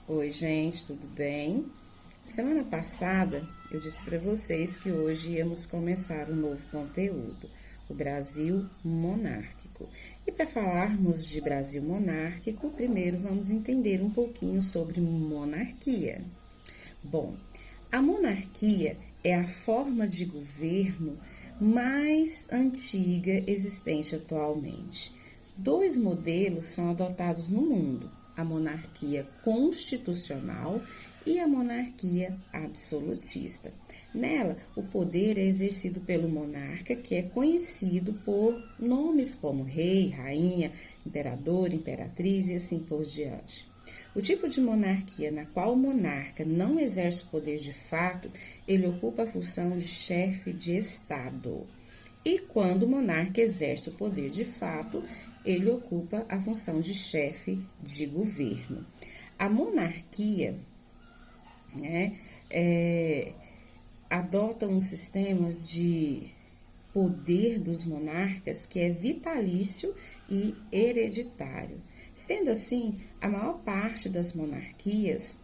Oi, gente, tudo bem? Semana passada eu disse para vocês que hoje íamos começar um novo conteúdo, o Brasil monárquico. E para falarmos de Brasil monárquico, primeiro vamos entender um pouquinho sobre monarquia. Bom, a monarquia é a forma de governo mais antiga existente atualmente. Dois modelos são adotados no mundo: a monarquia constitucional e a monarquia absolutista. Nela, o poder é exercido pelo monarca, que é conhecido por nomes como rei, rainha, imperador, imperatriz e assim por diante. O tipo de monarquia na qual o monarca não exerce o poder de fato, ele ocupa a função de chefe de Estado. E quando o monarca exerce o poder de fato, ele ocupa a função de chefe de governo. A monarquia, né, adota uns sistemas de poder dos monarcas que é vitalício e hereditário. Sendo assim, a maior parte das monarquias,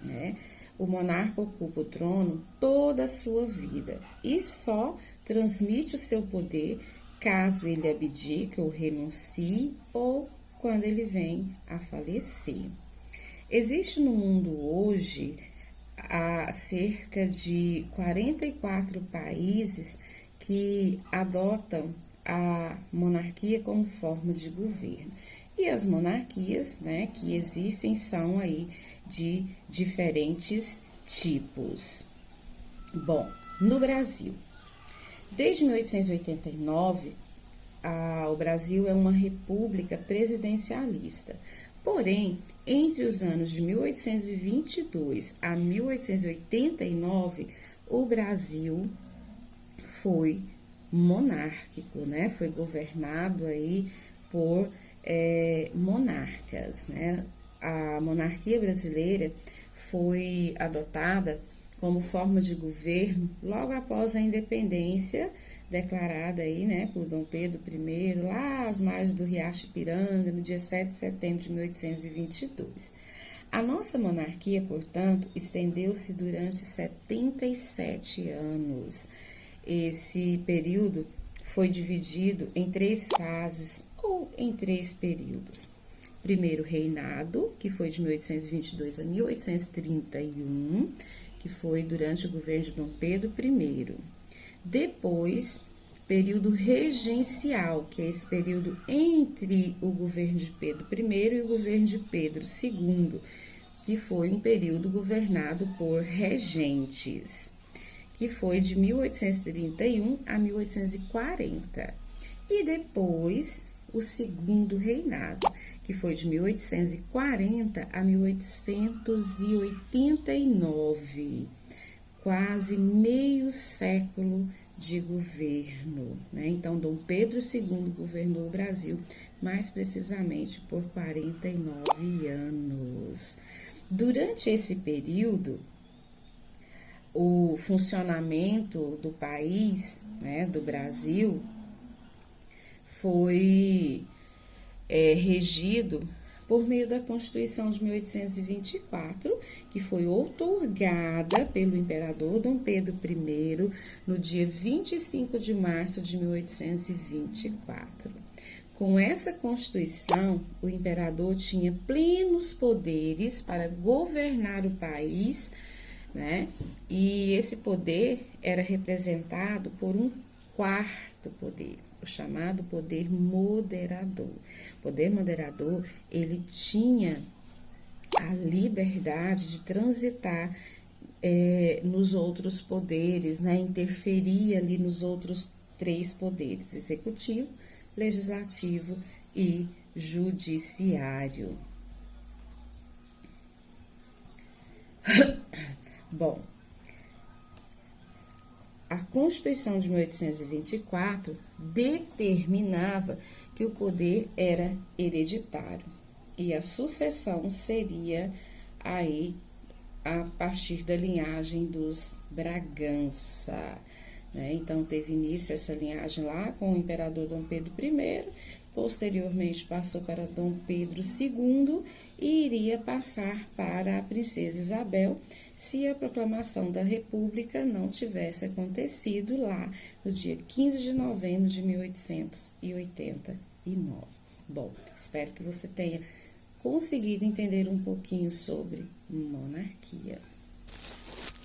né, o monarca ocupa o trono toda a sua vida e só transmite o seu poder caso ele abdique ou renuncie ou quando ele vem a falecer. Existe no mundo hoje há cerca de 44 países que adotam a monarquia como forma de governo. E as monarquias, né, que existem são aí de diferentes tipos. Bom, no Brasil, desde 1889, o Brasil é uma república presidencialista. Porém, entre os anos de 1822 a 1889, o Brasil foi monárquico, né? Foi governado aí por monarcas, né? A monarquia brasileira foi adotada como forma de governo logo após a independência declarada aí, né, por Dom Pedro I, lá às margens do Riacho Ipiranga, no dia 7 de setembro de 1822. A nossa monarquia, portanto, estendeu-se durante 77 anos. Esse período foi dividido em três fases ou em três períodos. Primeiro, reinado, que foi de 1822 a 1831, que foi durante o governo de Dom Pedro I. Depois, período regencial, que é esse período entre o governo de Pedro I e o governo de Pedro II, que foi um período governado por regentes, que foi de 1831 a 1840. E depois, o segundo reinado, que foi de 1840 a 1889, quase meio século de governo, né? Então, Dom Pedro II governou o Brasil, mais precisamente por 49 anos. Durante esse período, o funcionamento do país, né, do Brasil, foi regido por meio da Constituição de 1824, que foi outorgada pelo imperador Dom Pedro I no dia 25 de março de 1824. Com essa Constituição, o imperador tinha plenos poderes para governar o país, né? E esse poder era representado por um quarto poder, o chamado poder moderador. O poder moderador, ele tinha a liberdade de transitar nos outros poderes, né? Interferir ali nos outros três poderes: executivo, legislativo e judiciário. Bom, a Constituição de 1824 determinava que o poder era hereditário e a sucessão seria aí a partir da linhagem dos Bragança, né? Então teve início essa linhagem lá com o imperador Dom Pedro I, posteriormente passou para Dom Pedro II e iria passar para a Princesa Isabel se a proclamação da República não tivesse acontecido lá no dia 15 de novembro de 1889. Bom, espero que você tenha conseguido entender um pouquinho sobre monarquia.